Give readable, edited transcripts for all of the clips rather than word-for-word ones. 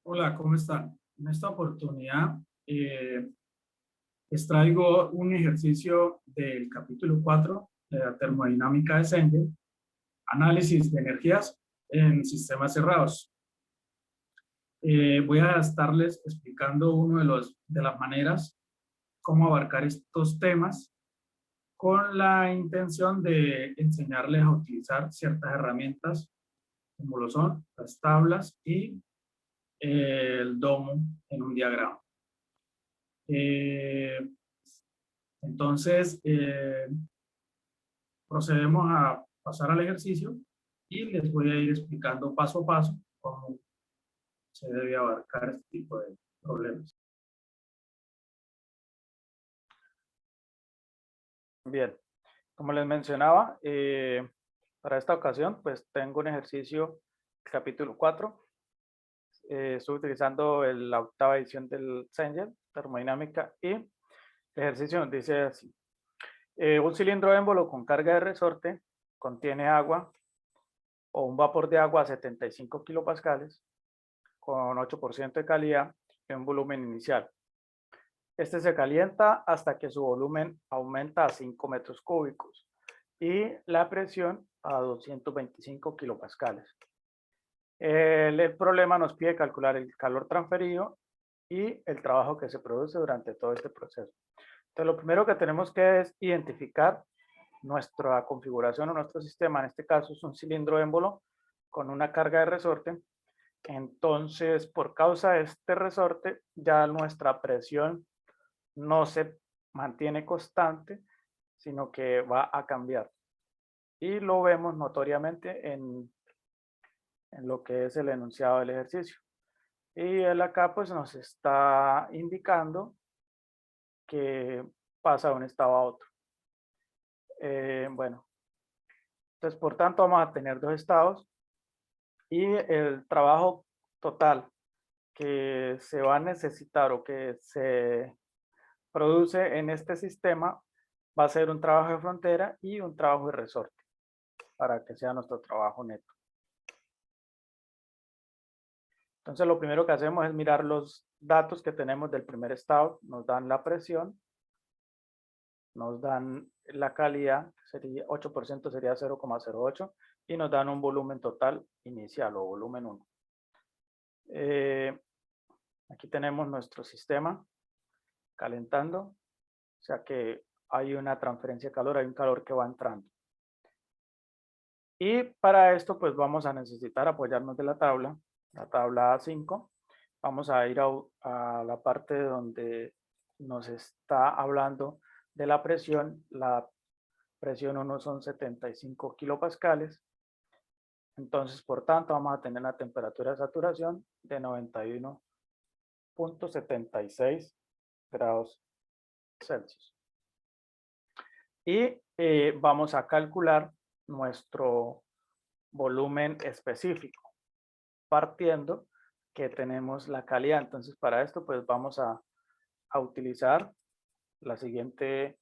Hola, ¿cómo están? En esta oportunidad les traigo un ejercicio del capítulo 4 de la termodinámica de Schrödinger, análisis de energías en sistemas cerrados. Voy a estarles explicando de las maneras cómo abarcar estos temas con la intención de enseñarles a utilizar ciertas herramientas como lo son las tablas y el domo en un diagrama. Eh, entonces, procedemos a pasar al ejercicio y les voy a ir explicando paso a paso cómo se debe abarcar este tipo de problemas. Bien, como les mencionaba, para esta ocasión, pues tengo un ejercicio, capítulo 4. Estoy utilizando la octava edición del Schrödinger, termodinámica, y el ejercicio nos dice así. Un cilindro émbolo con carga de resorte contiene agua o un vapor de agua a 75 kilopascales con 8% de calidad y un volumen inicial. Este se calienta hasta que su volumen aumenta a 5 metros cúbicos y la presión a 225 kilopascales. El problema nos pide calcular el calor transferido y el trabajo que se produce durante todo este proceso. Entonces, lo primero que tenemos que es identificar nuestra configuración o nuestro sistema. En este caso es un cilindro émbolo con una carga de resorte. Entonces, por causa de este resorte, ya nuestra presión no se mantiene constante, sino que va a cambiar. Y lo vemos notoriamente en lo que es el enunciado del ejercicio. Y él acá pues nos está indicando que pasa de un estado a otro. Bueno, entonces por tanto vamos a tener dos estados y el trabajo total que se va a necesitar o que se produce en este sistema va a ser un trabajo de frontera y un trabajo de resorte para que sea nuestro trabajo neto. Entonces lo primero que hacemos es mirar los datos que tenemos del primer estado. Nos dan la presión, nos dan la calidad, sería 8% sería 0,08 y nos dan un volumen total inicial o volumen 1. Aquí tenemos nuestro sistema calentando, o sea que hay una transferencia de calor, hay un calor que va entrando. Y para esto pues vamos a necesitar apoyarnos de la tabla A5. Vamos a ir a la parte donde nos está hablando de la presión. La presión 1 son 75 kilopascales. Entonces, por tanto, vamos a tener la temperatura de saturación de 91.76 grados Celsius. Y vamos a calcular nuestro volumen específico, partiendo que tenemos la calidad. Entonces, para esto, pues vamos a utilizar la siguiente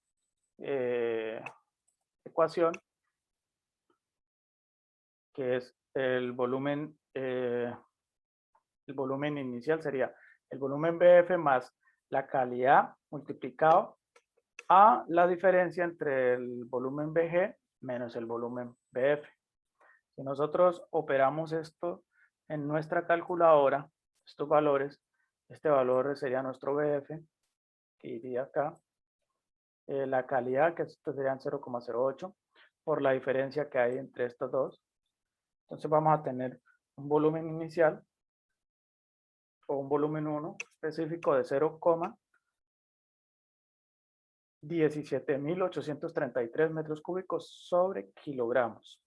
ecuación, que es el volumen inicial sería el volumen BF más la calidad multiplicado a la diferencia entre el volumen BG menos el volumen BF. Si nosotros operamos esto en nuestra calculadora, estos valores, este valor sería nuestro BF, que iría acá, la calidad, que estos serían 0,08, por la diferencia que hay entre estos dos. Entonces vamos a tener un volumen inicial o un volumen 1 específico de 0,17.833 metros cúbicos sobre kilogramos.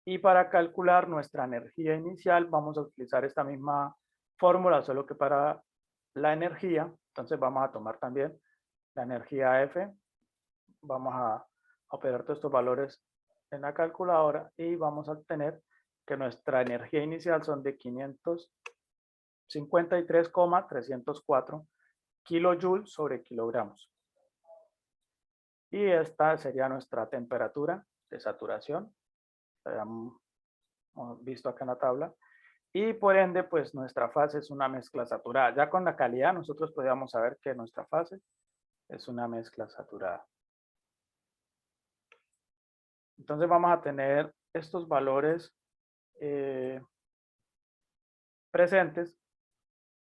Y para calcular nuestra energía inicial vamos a utilizar esta misma fórmula, solo que para la energía. Entonces vamos a tomar también la energía F. Vamos a operar todos estos valores en la calculadora y vamos a obtener que nuestra energía inicial son de 553,304 kilojoules sobre kilogramos. Y esta sería nuestra temperatura de saturación. visto acá en la tabla. Y por ende, pues nuestra fase es una mezcla saturada. Ya con la calidad nosotros podríamos saber que nuestra fase es una mezcla saturada. Entonces vamos a tener estos valores presentes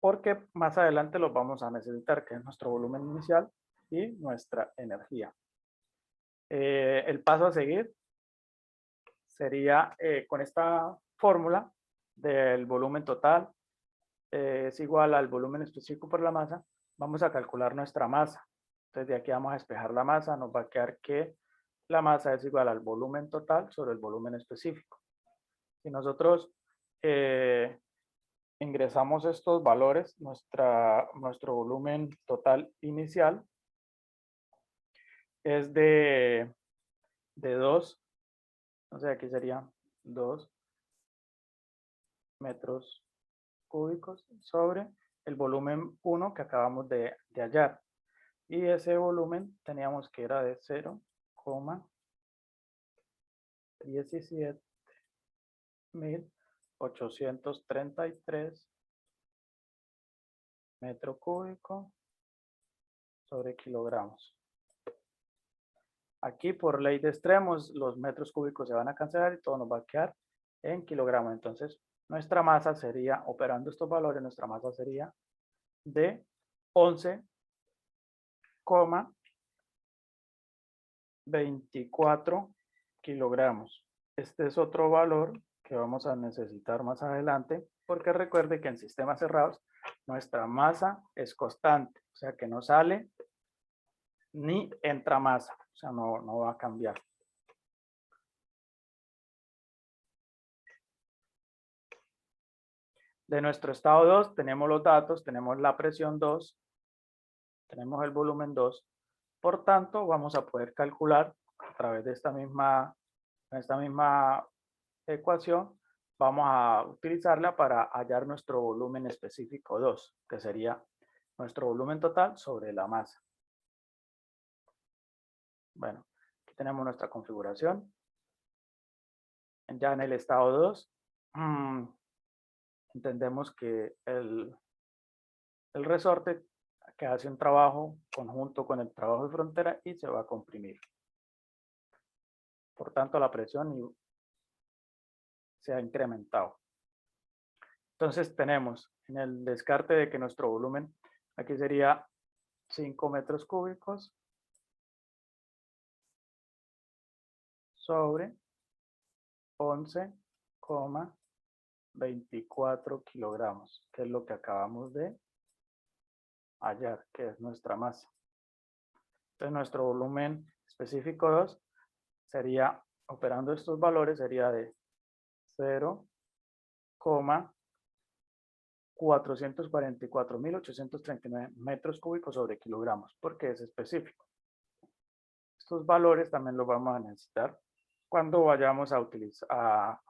porque más adelante los vamos a necesitar, que es nuestro volumen inicial y nuestra energía. El paso a seguir sería con esta fórmula del volumen total es igual al volumen específico por la masa, vamos a calcular nuestra masa. Entonces de aquí vamos a despejar la masa, nos va a quedar que la masa es igual al volumen total sobre el volumen específico. Si nosotros ingresamos estos valores, nuestro volumen total inicial es de 2, entonces aquí serían 2 metros cúbicos sobre el volumen 1 que acabamos de hallar. Y ese volumen teníamos que era de 0,17.833 metro cúbico sobre kilogramos. Aquí por ley de extremos los metros cúbicos se van a cancelar y todo nos va a quedar en kilogramos. Entonces nuestra masa sería, operando estos valores, nuestra masa sería de 11,24 kilogramos. Este es otro valor que vamos a necesitar más adelante, porque recuerde que en sistemas cerrados nuestra masa es constante, o sea que no sale ni entra masa, o sea no va a cambiar. De nuestro estado 2 tenemos los datos, tenemos la presión 2, tenemos el volumen 2, por tanto vamos a poder calcular a través de esta misma ecuación, vamos a utilizarla para hallar nuestro volumen específico 2, que sería nuestro volumen total sobre la masa. Bueno, aquí tenemos nuestra configuración. Ya en el estado 2, entendemos que el resorte que hace un trabajo conjunto con el trabajo de frontera y se va a comprimir. Por tanto, la presión se ha incrementado. Entonces tenemos en el descarte de que nuestro volumen aquí sería 5 metros cúbicos sobre 11,24 kilogramos, que es lo que acabamos de hallar, que es nuestra masa. Entonces nuestro volumen específico 2 sería, operando estos valores, sería de 0,444.839 metros cúbicos sobre kilogramos, porque es específico. Estos valores también los vamos a necesitar cuando vayamos a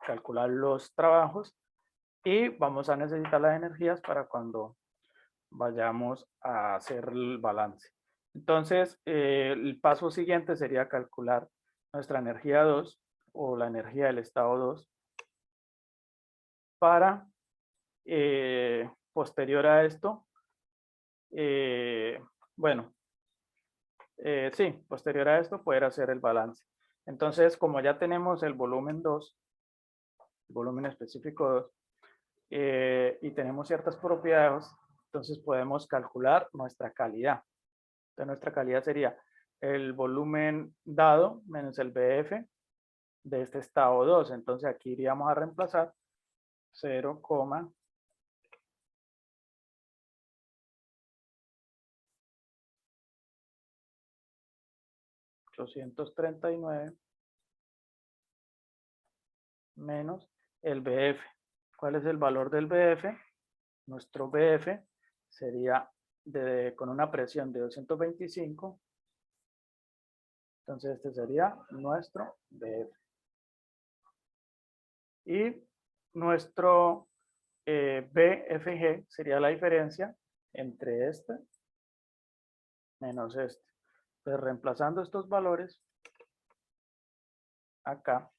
calcular los trabajos y vamos a necesitar las energías para cuando vayamos a hacer el balance. Entonces, el paso siguiente sería calcular nuestra energía 2 o la energía del estado 2 para, posterior a esto, posterior a esto poder hacer el balance. Entonces, como ya tenemos el volumen 2, el volumen específico 2, y tenemos ciertas propiedades, entonces podemos calcular nuestra calidad. Entonces, nuestra calidad sería el volumen dado menos el BF de este estado 2. Entonces, aquí iríamos a reemplazar 0,839 menos el BF. ¿Cuál es el valor del BF? Nuestro BF sería con una presión de 225. Entonces este sería nuestro BF. Y nuestro BFG sería la diferencia entre este menos este. Entonces reemplazando estos valores acá,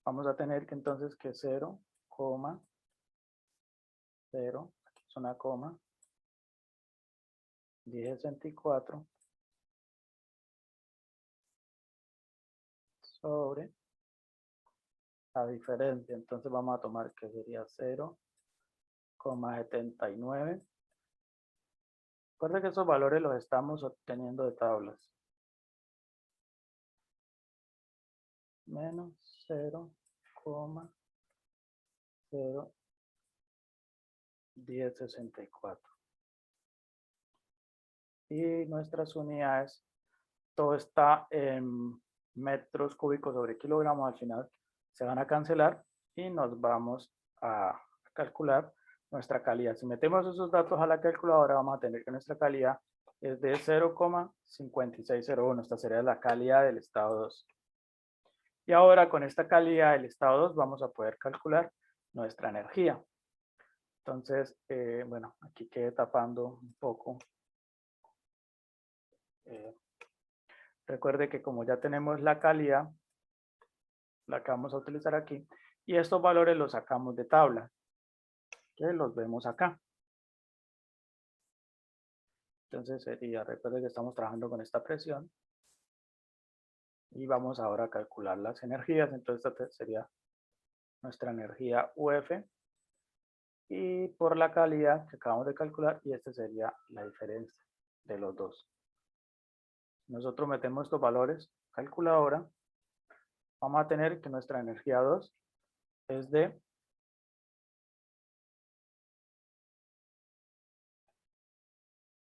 vamos a tener que entonces que 0, 0, aquí es una coma, 1064 sobre la diferencia. Entonces vamos a tomar que sería 0,79. Recuerda que esos valores los estamos obteniendo de tablas. Menos 0,01064. Y nuestras unidades, todo está en metros cúbicos sobre kilogramos. Al final se van a cancelar y nos vamos a calcular nuestra calidad. Si metemos esos datos a la calculadora, vamos a tener que nuestra calidad es de 0,5601. Esta sería la calidad del estado 2. Y ahora con esta calidad del estado 2 vamos a poder calcular nuestra energía. Entonces, bueno, aquí quedé tapando un poco. Recuerde que como ya tenemos la calidad, la que vamos a utilizar aquí, y estos valores los sacamos de tabla, que los vemos acá. Entonces sería, recuerde que estamos trabajando con esta presión, y vamos ahora a calcular las energías. Entonces esta sería nuestra energía UF, y por la calidad que acabamos de calcular, y esta sería la diferencia de los dos. Nosotros metemos estos valores calculadora, vamos a tener que nuestra energía 2 es de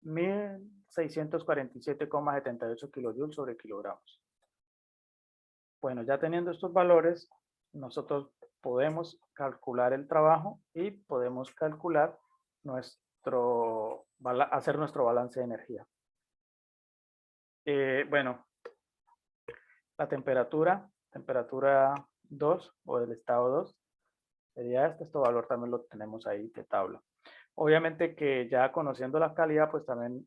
1647,78 kilojoules sobre kilogramos. Bueno, ya teniendo estos valores, nosotros podemos calcular el trabajo y podemos calcular hacer nuestro balance de energía. Bueno, la temperatura 2 o del estado 2 sería este valor también lo tenemos ahí de tabla. Obviamente que ya conociendo la calidad, pues también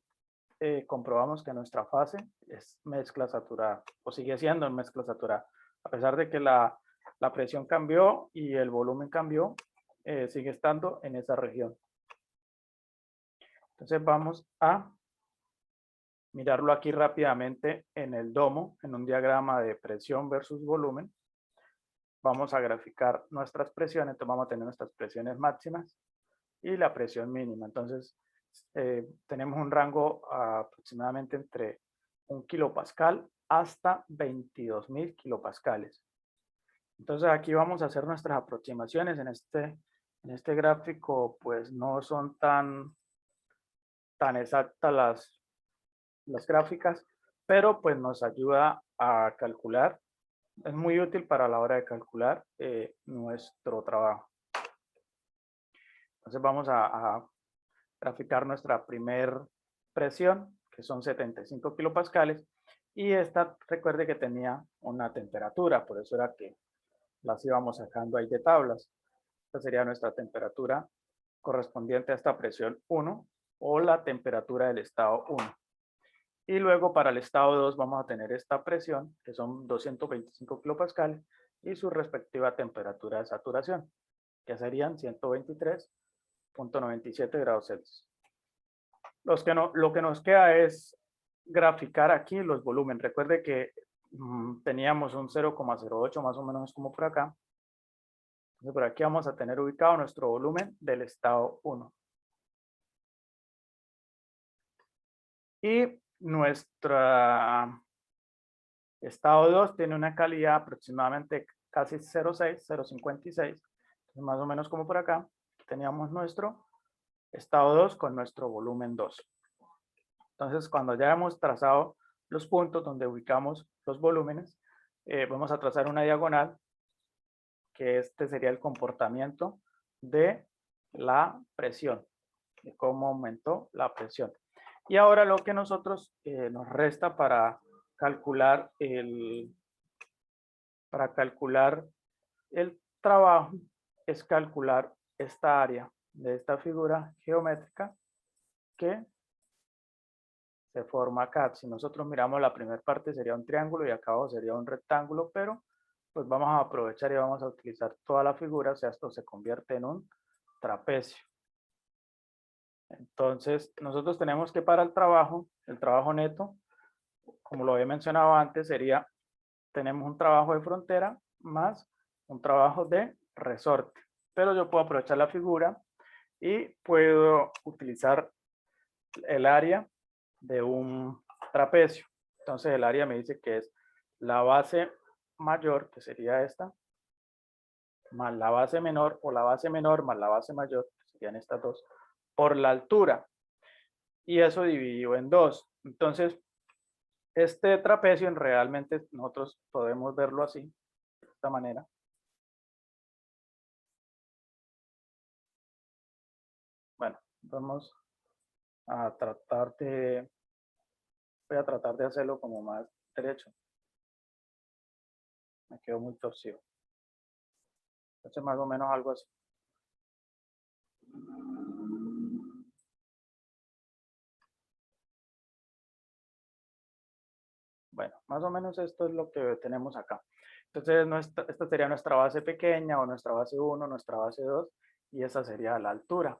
comprobamos que nuestra fase es mezcla saturada, o sigue siendo en mezcla saturada. A pesar de que la presión cambió y el volumen cambió, sigue estando en esa región. Entonces vamos a mirarlo aquí rápidamente en el domo, en un diagrama de presión versus volumen. Vamos a graficar nuestras presiones. Entonces vamos a tener nuestras presiones máximas y la presión mínima. Entonces tenemos un rango aproximadamente entre 1 kilopascal hasta 22.000 kilopascales. Entonces aquí vamos a hacer nuestras aproximaciones. En este gráfico pues no son tan exactas las gráficas, pero pues nos ayuda a calcular. Es muy útil para la hora de calcular nuestro trabajo. Entonces vamos a graficar nuestra primer presión, que son 75 kilopascales, y esta, recuerde que tenía una temperatura, por eso era que las íbamos sacando ahí de tablas. Esta sería nuestra temperatura correspondiente a esta presión 1 o la temperatura del estado 1. Y luego para el estado 2 vamos a tener esta presión, que son 225 kilopascales, y su respectiva temperatura de saturación, que serían 123,97 grados Celsius. Lo que nos queda es graficar aquí los volúmenes. Recuerde que teníamos un 0,08 más o menos como por acá. Entonces por aquí vamos a tener ubicado nuestro volumen del estado 1. Y nuestro estado 2 tiene una calidad aproximadamente casi 0,6, 0,56. Más o menos como por acá. Teníamos nuestro estado 2 con nuestro volumen 2. Entonces, cuando ya hemos trazado los puntos donde ubicamos los volúmenes, vamos a trazar una diagonal, que este sería el comportamiento de la presión, de cómo aumentó la presión. Y ahora lo que nosotros nos resta para calcular el trabajo es calcular esta área de esta figura geométrica que se forma acá. Si nosotros miramos la primera parte sería un triángulo y acá abajo sería un rectángulo, pero pues vamos a aprovechar y vamos a utilizar toda la figura, o sea, esto se convierte en un trapecio. Entonces, nosotros tenemos que para el trabajo neto, como lo había mencionado antes, sería, tenemos un trabajo de frontera más un trabajo de resorte. Pero yo puedo aprovechar la figura y puedo utilizar el área de un trapecio. Entonces el área me dice que es la base mayor, que sería esta, más la base menor, o la base menor más la base mayor, que serían estas dos, por la altura. Y eso dividido en dos. Entonces, este trapecio realmente nosotros podemos verlo así, de esta manera. Bueno, vamos a tratar de, voy a tratar de hacerlo como más derecho. Me quedo muy torcido. Entonces, más o menos algo así. Bueno, más o menos esto es lo que tenemos acá. Entonces, esta sería nuestra base pequeña o nuestra base 1, nuestra base 2, y esa sería la altura.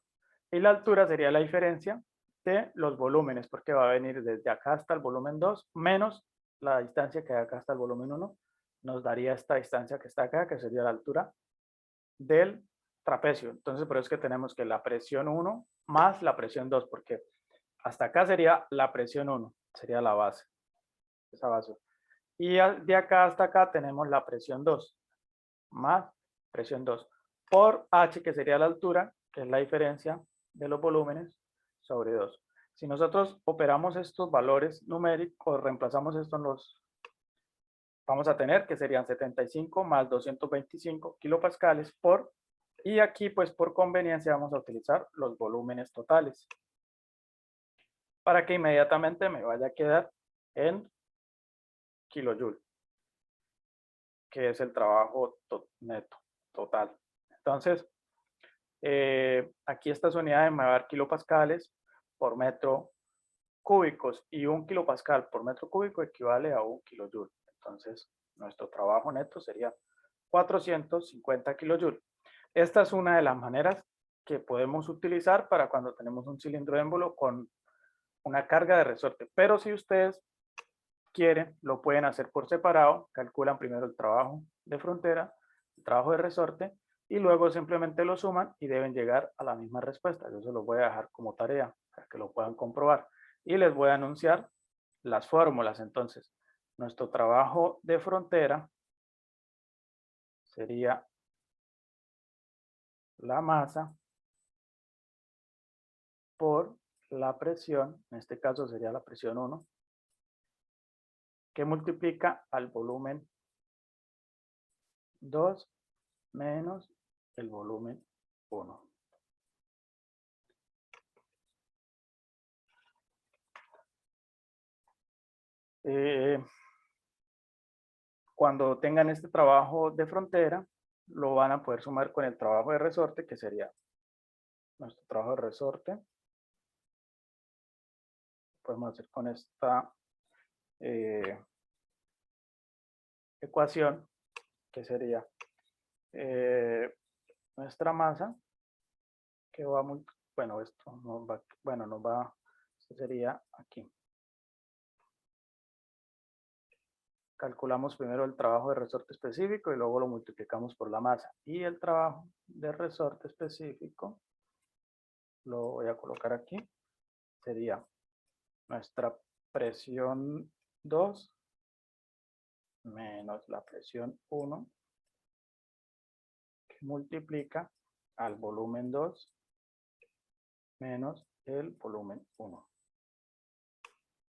Y la altura sería la diferencia de los volúmenes, porque va a venir desde acá hasta el volumen 2, menos la distancia que hay acá hasta el volumen 1, nos daría esta distancia que está acá, que sería la altura del trapecio. Entonces, por eso es que tenemos que la presión 1 más la presión 2, porque hasta acá sería la presión 1, sería la base, esa base. Y de acá hasta acá tenemos la presión 2, más presión 2, por H, que sería la altura, que es la diferencia de los volúmenes, sobre 2. Si nosotros operamos estos valores numéricos, reemplazamos esto en los, vamos a tener que serían 75 más 225 kilopascales por, y aquí pues por conveniencia vamos a utilizar los volúmenes totales, para que inmediatamente me vaya a quedar en kilojoule, que es el trabajo neto, total. Entonces, aquí estas unidades me va a dar kilopascales por metro cúbicos, y un kilopascal por metro cúbico equivale a un kilojoule. Entonces, nuestro trabajo neto sería 450 kilojoule. Esta es una de las maneras que podemos utilizar para cuando tenemos un cilindro émbolo con una carga de resorte. Pero si ustedes quieren, lo pueden hacer por separado. Calculan primero el trabajo de frontera, el trabajo de resorte, y luego simplemente lo suman y deben llegar a la misma respuesta. Yo se los voy a dejar como tarea para que lo puedan comprobar. Y les voy a anunciar las fórmulas. Entonces, nuestro trabajo de frontera sería la masa por la presión, en este caso sería la presión 1, que multiplica al volumen 2 menos el volumen 1. Cuando tengan este trabajo de frontera, lo van a poder sumar con el trabajo de resorte, que sería nuestro trabajo de resorte. Podemos hacer con esta ecuación, que sería nuestra masa, que va muy, bueno, esto no va, bueno, no va, esto sería aquí. Calculamos primero el trabajo de resorte específico y luego lo multiplicamos por la masa. Y el trabajo de resorte específico, lo voy a colocar aquí, sería nuestra presión 2 menos la presión 1, que multiplica al volumen 2 menos el volumen 1.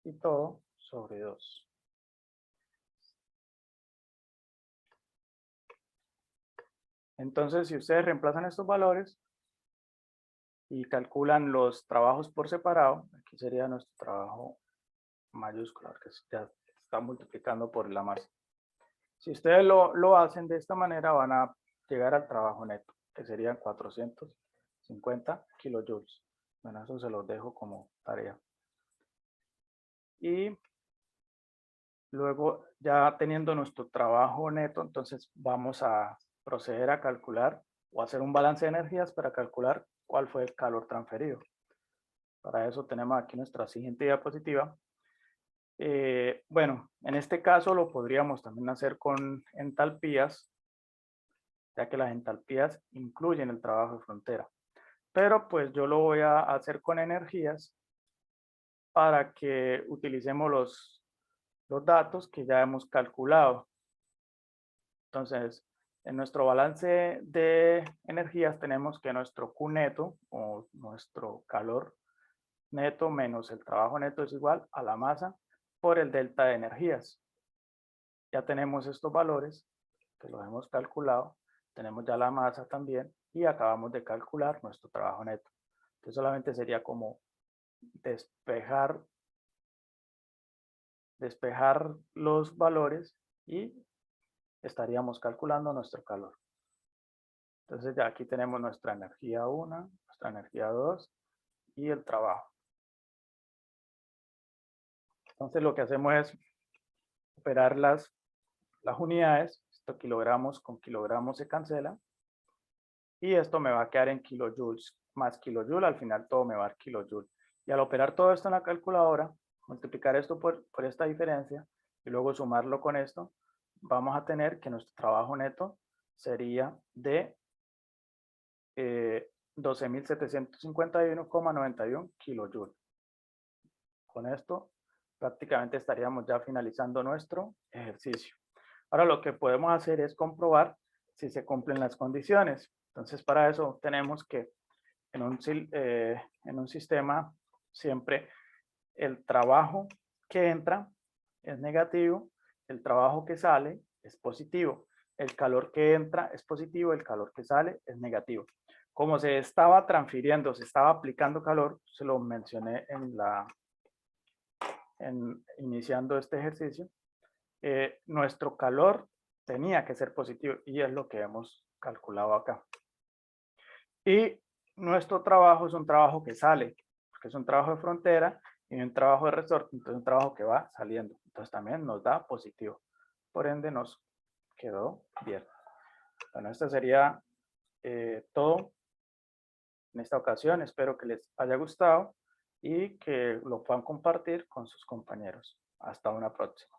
Y todo sobre 2. Entonces, si ustedes reemplazan estos valores y calculan los trabajos por separado, aquí sería nuestro trabajo mayúsculo, que ya está multiplicando por la masa. Si ustedes lo hacen de esta manera, van a llegar al trabajo neto, que serían 450 kilojoules. Bueno, eso se los dejo como tarea. Y Luego, ya teniendo nuestro trabajo neto, entonces vamos a proceder a calcular o hacer un balance de energías para calcular cuál fue el calor transferido. Para eso tenemos aquí nuestra siguiente diapositiva. Bueno, en este caso lo podríamos también hacer con entalpías, ya que las entalpías incluyen el trabajo de frontera. Pero pues yo lo voy a hacer con energías para que utilicemos los datos que ya hemos calculado. Entonces, en nuestro balance de energías tenemos que nuestro Q neto o nuestro calor neto menos el trabajo neto es igual a la masa por el delta de energías. Ya tenemos estos valores que los hemos calculado, tenemos ya la masa también y acabamos de calcular nuestro trabajo neto. Entonces solamente sería como despejar los valores y estaríamos calculando nuestro calor. Entonces ya aquí tenemos nuestra energía 1, nuestra energía 2 y el trabajo. Entonces lo que hacemos es operar las unidades. Esto kilogramos con kilogramos se cancela. Y esto me va a quedar en kilojoules más kilojoule. Al final todo me va a dar kilojoule. Y al operar todo esto en la calculadora, multiplicar esto por esta diferencia y luego sumarlo con esto, vamos a tener que nuestro trabajo neto sería de 12.751,91 kilojoules. Con esto prácticamente estaríamos ya finalizando nuestro ejercicio. Ahora lo que podemos hacer es comprobar si se cumplen las condiciones. Entonces para eso tenemos que en un sistema siempre el trabajo que entra es negativo, el trabajo que sale es positivo, el calor que entra es positivo, el calor que sale es negativo. Como se estaba transfiriendo, se estaba aplicando calor, se lo mencioné iniciando este ejercicio, nuestro calor tenía que ser positivo y es lo que hemos calculado acá. Y nuestro trabajo es un trabajo que sale, porque es un trabajo de frontera y un trabajo de resorte, entonces un trabajo que va saliendo. Entonces también nos da positivo. Por ende nos quedó bien. Bueno, esto sería todo en esta ocasión. Espero que les haya gustado y que lo puedan compartir con sus compañeros. Hasta una próxima.